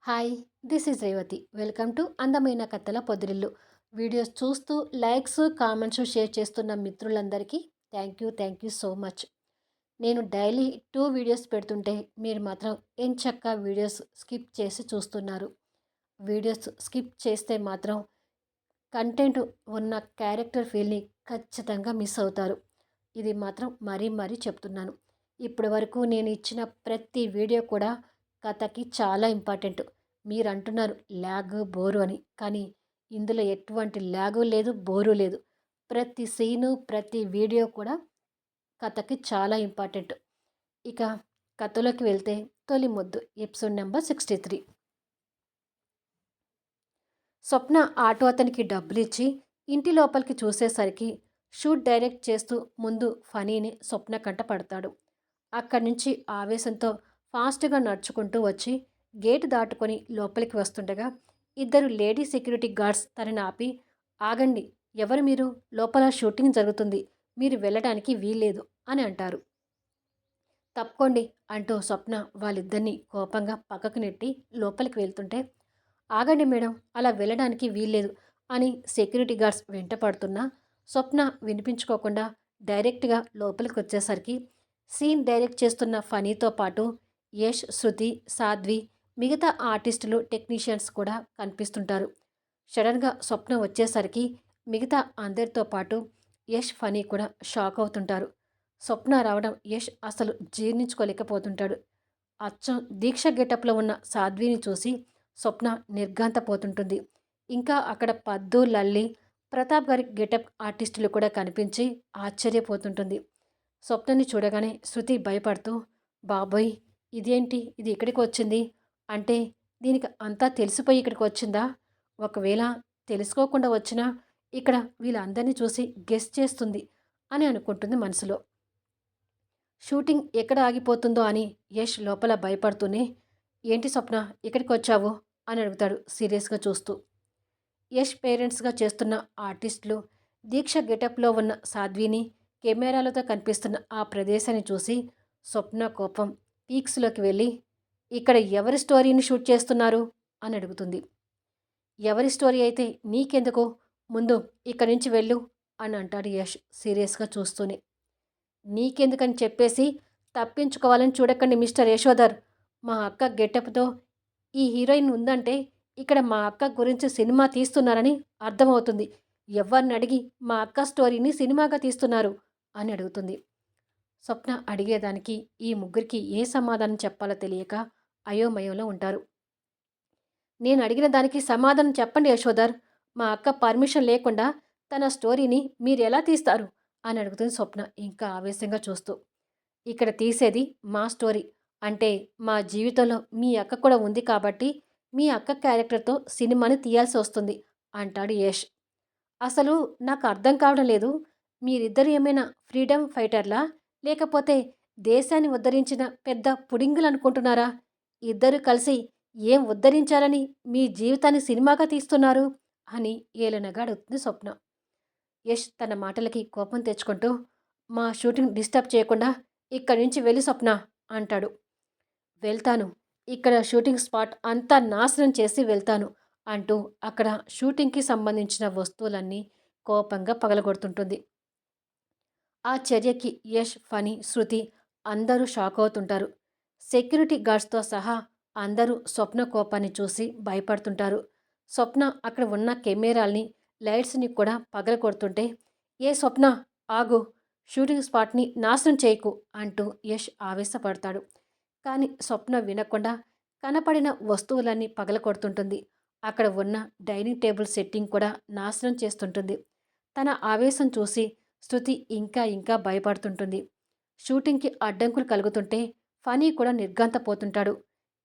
Hi, this is Revathi. Welcome to అందమైన కథల పొదిరిల్లు. Videos చూస్తూ లైక్స్, కామెంట్స్, షేర్ చేస్తున్న మిత్రులందరికీ థ్యాంక్ యూ సో మచ్. నేను డైలీ 2 వీడియోస్ పెడుతుంటే మీరు మాత్రం ఎంచక్కా వీడియోస్ స్కిప్ చేసి చూస్తున్నారు. వీడియోస్ స్కిప్ చేస్తే మాత్రం కంటెంట్ ఉన్న క్యారెక్టర్ ఫీల్ని ఖచ్చితంగా మిస్ అవుతారు. ఇది మాత్రం మరీ చెప్తున్నాను. ఇప్పటి వరకు నేను ఇచ్చిన ప్రతి వీడియో కూడా కథకి చాలా ఇంపార్టెంట్. మీరు అంటున్నారు ల్యాగ్, బోరు అని. కానీ ఇందులో ఎటువంటి ల్యాగు లేదు, బోరు లేదు. ప్రతి సీను, ప్రతి వీడియో కూడా కథకి చాలా ఇంపార్టెంట్. ఇక కథలోకి వెళ్తే తొలి ముద్దు ఎపిసోడ్ నెంబర్ 63. స్వప్న ఆటో అతనికి డబ్బులిచ్చి ఇంటి లోపలికి చూసేసరికి షూట్ డైరెక్ట్ చేస్తూ ముందు ఫనీని స్వప్న కంట పడతాడు. అక్కడి నుంచి ఆవేశంతో ఫాస్ట్గా నడుచుకుంటూ వచ్చి గేటు దాటుకొని లోపలికి వస్తుండగా ఇద్దరు లేడీ సెక్యూరిటీ గార్డ్స్ తనని ఆపి, ఆగండి, ఎవరు మీరు? లోపల షూటింగ్ జరుగుతుంది, మీరు వెళ్ళడానికి వీల్లేదు అని అంటారు. తప్పుకోండి అంటూ స్వప్న వాళ్ళిద్దరినీ కోపంగా పక్కకు నెట్టి లోపలికి వెళ్తుంటే, ఆగండి మేడం, అలా వెళ్ళడానికి వీల్లేదు అని సెక్యూరిటీ గార్డ్స్ వెంట పడుతున్నా స్వప్న వినిపించుకోకుండా డైరెక్ట్గా లోపలికి వచ్చేసరికి సీన్ డైరెక్ట్ చేస్తున్న ఫనీతో పాటు యష్, శృతి, సాధ్వి, మిగతా ఆర్టిస్టులు, టెక్నీషియన్స్ కూడా కనిపిస్తుంటారు. సడన్గా స్వప్న వచ్చేసరికి మిగతా అందరితో పాటు యష్, ఫనీ కూడా షాక్ అవుతుంటారు. స్వప్న రావడం యష్ అసలు జీర్ణించుకోలేకపోతుంటాడు. అచ్చం దీక్ష గెటప్లో ఉన్న సాధ్విని చూసి స్వప్న నిర్ఘాంతపోతుంటుంది. ఇంకా అక్కడ పద్దు, లల్లి, ప్రతాప్ గారి గెటప్ ఆర్టిస్టులు కూడా కనిపించి ఆశ్చర్యపోతుంటుంది. స్వప్నని చూడగానే శృతి భయపడుతూ, బాబోయ్, ఇదేంటి, ఇది ఇక్కడికి వచ్చింది అంటే దీనికి అంతా తెలిసిపోయి ఇక్కడికి వచ్చిందా? ఒకవేళ తెలుసుకోకుండా వచ్చినా ఇక్కడ వీళ్ళందరినీ చూసి గెస్ చేస్తుంది అని అనుకుంటుంది మనసులో. షూటింగ్ ఎక్కడ ఆగిపోతుందో అని యష్ లోపల భయపడుతూనే, ఏంటి స్వప్న, ఇక్కడికి వచ్చావు అని అడుగుతాడు సీరియస్గా చూస్తూ. యష్ పేరెంట్స్గా చేస్తున్న ఆర్టిస్టులు దీక్ష గెటప్లో ఉన్న సాధ్విని కెమెరాలతో కనిపిస్తున్న ఆ ప్రదేశాన్ని చూసి స్వప్న కోపం పీక్స్లోకి వెళ్ళి, ఇక్కడ ఎవరి స్టోరీని షూట్ చేస్తున్నారు అని అడుగుతుంది. ఎవరి స్టోరీ అయితే నీకెందుకు, ముందు ఇక్కడి నుంచి వెళ్ళు అని అంటాడు యష్ సీరియస్గా చూస్తూనే. నీకెందుకని చెప్పేసి తప్పించుకోవాలని చూడకండి మిస్టర్ యశోధర్. మా అక్క గెటప్తో ఈ హీరోయిన్ ఉందంటే ఇక్కడ మా అక్క గురించి సినిమా తీస్తున్నారని అర్థమవుతుంది. ఎవరిని అడిగి మా అక్క స్టోరీని సినిమాగా తీస్తున్నారు అని అడుగుతుంది. స్వప్న అడిగేదానికి ఈ ముగ్గురికి ఏ సమాధానం చెప్పాలో తెలియక అయోమయంలో ఉంటారు. నేను అడిగిన దానికి సమాధానం చెప్పండి యశోధర్. మా అక్క పర్మిషన్ లేకుండా తన స్టోరీని మీరు ఎలా తీస్తారు అని అడుగుతుంది స్వప్న ఇంకా ఆవేశంగా చూస్తూ. ఇక్కడ తీసేది మా స్టోరీ అంటే మా జీవితంలో మీ అక్క కూడా ఉంది కాబట్టి మీ అక్క క్యారెక్టర్తో సినిమాని తీయాల్సి వస్తుంది అంటాడు యష్. అసలు నాకు అర్థం కావడం లేదు, మీరిద్దరు ఏమైనా ఫ్రీడమ్ ఫైటర్లా, లేకపోతే దేశాన్ని ఉద్ధరించిన పెద్ద పుడింగులు అనుకుంటున్నారా? ఇద్దరు కలిసి ఏం ఉద్ధరించాలని మీ జీవితాన్ని సినిమాగా తీస్తున్నారు అని ఏలనగా అడుగుతుంది స్వప్న. యష్ తన మాటలకి కోపం తెచ్చుకుంటూ, మా షూటింగ్ డిస్టర్బ్ చేయకుండా ఇక్కడి నుంచి వెళ్ళి స్వప్న అంటాడు. వెళ్తాను, ఇక్కడ షూటింగ్ స్పాట్ అంతా నాశనం చేసి వెళ్తాను అంటూ అక్కడ షూటింగ్కి సంబంధించిన వస్తువులన్నీ కోపంగా పగలగొడుతుంటుంది. ఆ చర్యకి యష్, ఫనీ, శృతి అందరూ షాక్ అవుతుంటారు. సెక్యూరిటీ గార్డ్స్తో సహా అందరూ స్వప్న కోపాన్ని చూసి భయపడుతుంటారు. స్వప్న అక్కడ ఉన్న కెమెరాల్ని, లైట్స్ని కూడా పగలగొడుతుంటే, ఏ స్వప్న, ఆగు, షూటింగ్ స్పాట్ని నాశనం చేయకు అంటూ యష్ ఆవేశపడతాడు. కానీ స్వప్న వినకుండా కనపడిన వస్తువులన్నీ పగలగొడుతుంటుంది. అక్కడ ఉన్న డైనింగ్ టేబుల్ సెట్టింగ్ కూడా నాశనం చేస్తుంటుంది. తన ఆవేశం చూసి శృతి ఇంకా భయపడుతుంటుంది. షూటింగ్కి అడ్డంకులు కలుగుతుంటే ఫనీ కూడా నిర్ఘాంతపోతుంటాడు.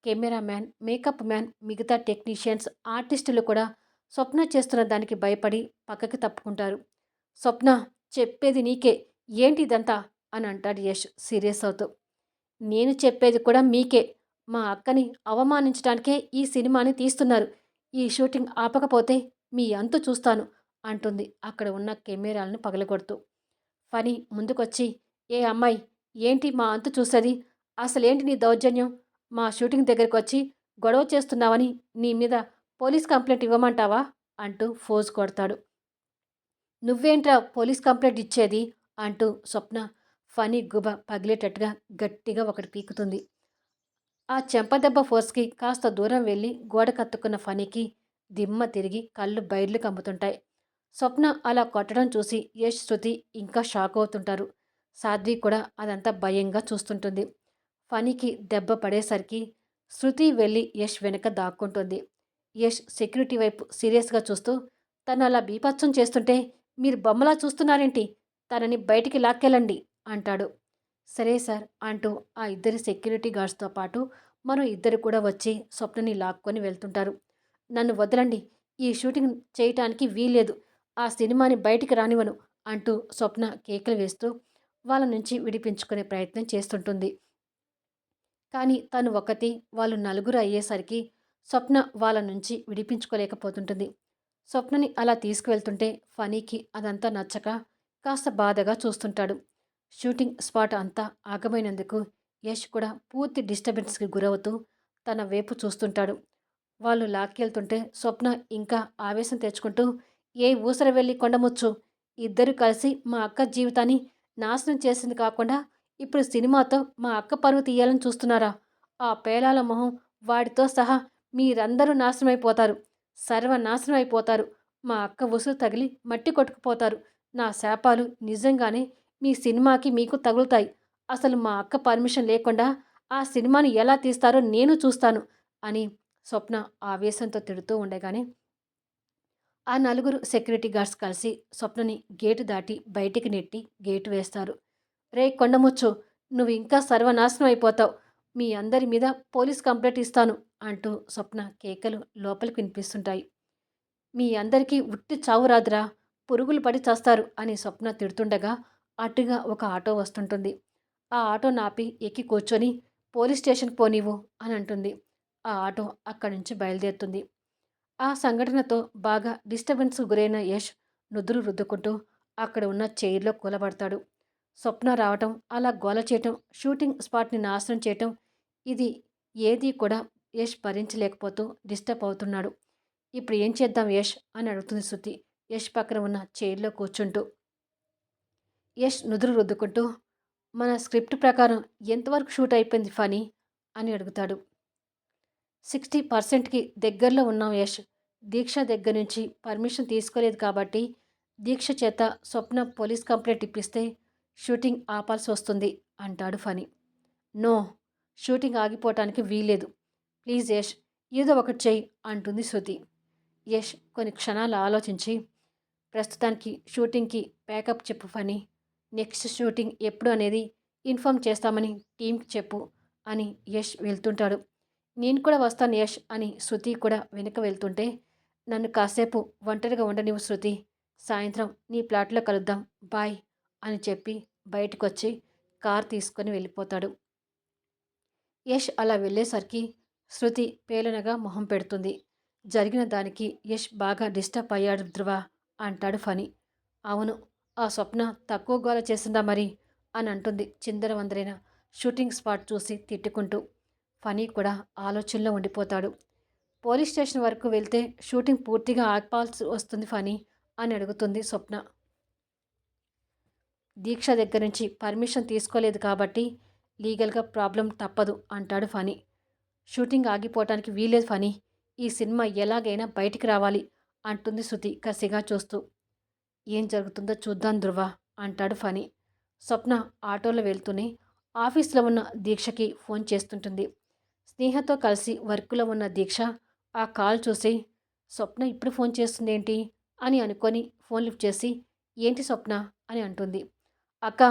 కెమెరామ్యాన్, మేకప్ మ్యాన్, మిగతా టెక్నీషియన్స్, ఆర్టిస్టులు కూడా స్వప్న చేస్తున్న దానికి భయపడి పక్కకి తప్పుకుంటారు. స్వప్న, చెప్పేది నీకే, ఏంటి ఇదంతా అని అంటాడు యష్ సీరియస్ అవుతూ. నేను చెప్పేది కూడా మీకే. మా అక్కని అవమానించడానికే ఈ సినిమాని తీస్తున్నారు. ఈ షూటింగ్ ఆపకపోతే మీ అంతు చూస్తాను అంటుంది అక్కడ ఉన్న కెమెరాలను పగలగొడుతూ. ఫనీ ముందుకొచ్చి, ఏ అమ్మాయి, ఏంటి మా అంతు చూసేది? అసలేంటి నీ దౌర్జన్యం? మా షూటింగ్ దగ్గరికి వచ్చి గొడవ చేస్తున్నావని నీ మీద పోలీస్ కంప్లైంట్ ఇవ్వమంటావా అంటూ ఫోజు కొడతాడు. నువ్వేంట్రా పోలీస్ కంప్లైంట్ ఇచ్చేది అంటూ స్వప్న ఫనీ గుబ పగిలేటట్టుగా గట్టిగా ఒకటి పీకుతుంది. ఆ చెంపదెబ్బ ఫోర్స్కి కాస్త దూరం వెళ్ళి గోడ కత్తుకున్న ఫనీకి దిమ్మ తిరిగి కళ్ళు బైర్లు కమ్ముతుంటాయి. స్వప్న అలా కొట్టడం చూసి యష్, శృతి ఇంకా షాక్ అవుతుంటారు. సాధ్వి కూడా అదంతా భయంగా చూస్తుంటుంది. ఫనీకి దెబ్బ పడేసరికి శృతి వెళ్ళి యష్ వెనక దాక్కుంటుంది. యష్ సెక్యూరిటీ వైపు సీరియస్గా చూస్తూ తను అలా బీభత్సం చేస్తుంటే మీరు బొమ్మలా చూస్తున్నారేంటి? తనని బయటికి లాక్కెళ్ళండి అంటాడు. సరే సార్ అంటూ ఆ ఇద్దరి సెక్యూరిటీ గార్డ్స్తో పాటు మరో ఇద్దరు కూడా వచ్చి స్వప్నని లాక్కొని వెళ్తుంటారు. నన్ను వదలండి, ఈ షూటింగ్ చేయటానికి వీల్లేదు, ఆ సినిమాని బయటికి రానివ్వను అంటూ స్వప్న కేకలు వేస్తూ వాళ్ళ నుంచి విడిపించుకునే ప్రయత్నం చేస్తుంటుంది. కానీ తను ఒకటి, వాళ్ళు నలుగురు అయ్యేసరికి స్వప్న వాళ్ళ నుంచి విడిపించుకోలేకపోతుంటుంది. స్వప్నని అలా తీసుకువెళ్తుంటే ఫనీకి అదంతా నచ్చక కాస్త బాధగా చూస్తుంటాడు. షూటింగ్ స్పాట్ అంతా ఆగమైనందుకు యష్ కూడా పూర్తి డిస్టర్బెన్స్కి గురవుతూ తన వైపు చూస్తుంటాడు. వాళ్ళు లాక్కెళ్తుంటే స్వప్న ఇంకా ఆవేశం తెచ్చుకుంటూ ఏ ఊసర వెళ్ళి కొండముచ్చు, ఇద్దరు కలిసి మా అక్క జీవితాన్ని నాశనం చేసింది కాకుండా ఇప్పుడు సినిమాతో మా అక్క పరువు తీయాలని చూస్తున్నారా? ఆ పేలాల మొహం వాడితో సహా మీరందరూ నాశనమైపోతారు, సర్వనాశనం అయిపోతారు. మా అక్క ఉసురు తగిలి మట్టి కొట్టుకుపోతారు. నా శాపాలు నిజంగానే మీ సినిమాకి మీకు తగులుతాయి. అసలు మా అక్క పర్మిషన్ లేకుండా ఆ సినిమాని ఎలా తీస్తారో నేను చూస్తాను అని స్వప్న ఆవేశంతో తిడుతూ ఉండగానే ఆ నలుగురు సెక్యూరిటీ గార్డ్స్ కలిసి స్వప్నని గేటు దాటి బయటికి నెట్టి గేటు వేస్తారు. రే కొండముచ్చు, నువ్వు ఇంకా సర్వనాశనం అయిపోతావు, మీ అందరి మీద పోలీస్ కంప్లైంట్ ఇస్తాను అంటూ స్వప్న కేకలు లోపలికి వినిపిస్తుంటాయి. మీ అందరికీ ఉట్టి చావు రాదురా, పురుగులు పడి చస్తారు అని స్వప్న తిడుతుండగా అటుగా ఒక ఆటో వస్తుంటుంది. ఆ ఆటో నాపి ఎక్కి కూర్చొని పోలీస్ స్టేషన్కి పోనివ్వు అని అంటుంది. ఆ ఆటో అక్కడి నుంచి బయలుదేరుతుంది. ఆ సంఘటనతో బాగా డిస్టర్బెన్స్ గురైన యష్ నుదురు రుద్దుకుంటూ అక్కడ ఉన్న చైర్లో కూలబడతాడు. స్వప్న రావటం, అలా గోల చేయటం, షూటింగ్ స్పాట్ని నాశనం చేయటం, ఇది ఏదీ కూడా యష్ భరించలేకపోతూ డిస్టర్బ్ అవుతున్నాడు. ఇప్పుడు ఏం చేద్దాం యష్ అని అడుగుతుంది శృతి యష్ పక్కన ఉన్న చైర్లో కూర్చుంటూ. యష్ నుదురు రుద్దుకుంటూ మన స్క్రిప్ట్ ప్రకారం ఎంతవరకు షూట్ అయిపోయింది ఫనీ అని అడుగుతాడు. 60%కి దగ్గరలో ఉన్నాం యష్. దీక్ష దగ్గర నుంచి పర్మిషన్ తీసుకోలేదు కాబట్టి దీక్ష చేత స్వప్న పోలీస్ కంప్లైంట్ ఇప్పిస్తే షూటింగ్ ఆపాల్సి వస్తుంది అంటాడు ఫనీ. నో, షూటింగ్ ఆగిపోవటానికి వీల్లేదు. ప్లీజ్ యష్, ఏదో ఒకటి చెయ్యి అంటుంది శృతి. యష్ కొన్ని క్షణాలు ఆలోచించి ప్రస్తుతానికి షూటింగ్కి ప్యాకప్ చెప్పు ఫనీ. నెక్స్ట్ షూటింగ్ ఎప్పుడు అనేది ఇన్ఫామ్ చేస్తామని టీంకి చెప్పు అని యష్ వెళ్తుంటాడు. నేను కూడా వస్తాను యష్ అని శృతి కూడా వెనుక వెళ్తుంటే నన్ను కాసేపు ఒంటరిగా ఉండనివ్వు శృతి, సాయంత్రం నీ ప్లాట్లో కలుద్దాం, బాయ్ అని చెప్పి బయటకొచ్చి కార్ తీసుకొని వెళ్ళిపోతాడు. యష్ అలా వెళ్ళేసరికి శృతి పేలనగా మొహం పెడుతుంది. జరిగిన దానికి యష్ బాగా డిస్టర్బ్ అయ్యాడు ధ్రువ అంటాడు ఫనీ. అవును, ఆ స్వప్న తక్కువ గోల చేసిందా మరి అని అంటుంది చిందరవందరైన షూటింగ్ స్పాట్ చూసి తిట్టుకుంటూ. ఫనీ కూడా ఆలోచనలో ఉండిపోతాడు. పోలీస్ స్టేషన్ వరకు వెళ్తే షూటింగ్ పూర్తిగా ఆపాల్సి వస్తుంది ఫనీ అని అడుగుతుంది స్వప్న. దీక్ష దగ్గర నుంచి పర్మిషన్ తీసుకోలేదు కాబట్టి లీగల్గా ప్రాబ్లం తప్పదు అంటాడు ఫనీ. షూటింగ్ ఆగిపోవటానికి వీలేదు ఫనీ, ఈ సినిమా ఎలాగైనా బయటికి రావాలి అంటుంది శృతి కసిగా చూస్తూ. ఏం జరుగుతుందో చూద్దాం ధ్రువ అంటాడు ఫనీ. స్వప్న ఆటోలో వెళ్తూనే ఆఫీస్లో ఉన్న దీక్షకి ఫోన్ చేస్తుంటుంది. స్నేహతో కలిసి వర్క్లో ఉన్న దీక్ష ఆ కాల్ చూసి స్వప్న ఇప్పుడు ఫోన్ చేస్తుందేంటి అని అనుకొని ఫోన్ లిఫ్ట్ చేసి ఏంటి స్వప్న అని అంటుంది. అక్క,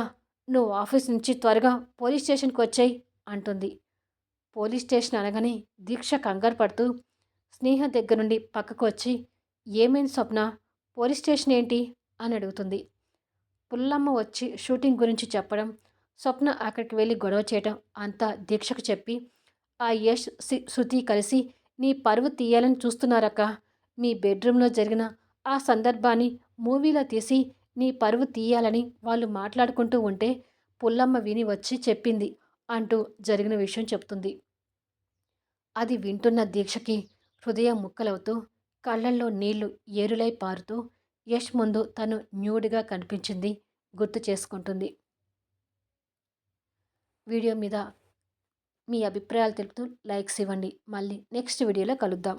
నువ్వు ఆఫీస్ నుంచి త్వరగా పోలీస్ స్టేషన్కి వచ్చాయి అంటుంది. పోలీస్ స్టేషన్ అనగానే దీక్ష కంగారు పడుతూ స్నేహ దగ్గర నుండి పక్కకు వచ్చి ఏమైంది స్వప్న, పోలీస్ స్టేషన్ ఏంటి అని అడుగుతుంది. పుల్లమ్మ వచ్చి షూటింగ్ గురించి చెప్పడం, స్వప్న అక్కడికి వెళ్ళి గొడవ చేయడం అంతా దీక్షకు చెప్పి ఆ యష్ శృతి కలిసి నీ పరువు తీయాలని చూస్తున్నారక్క. మీ బెడ్రూమ్లో జరిగిన ఆ సందర్భాన్ని మూవీలో తీసి నీ పరువు తీయాలని వాళ్ళు మాట్లాడుకుంటూ ఉంటే పుల్లమ్మ విని వచ్చి చెప్పింది అంటూ జరిగిన విషయం చెప్తుంది. అది వింటున్న దీక్షకి హృదయం ముక్కలవుతూ, కళ్ళల్లో నీళ్లు ఏరులై పారుతూ, యష్ ముందు తను న్యూడ్‌గా కనిపించింది గుర్తు చేసుకుంటుంది. వీడియో మీద మీ అభిప్రాయాలు తెలుపుతూ లైక్స్ ఇవ్వండి. మళ్ళీ నెక్స్ట్ వీడియోలో కలుద్దాం.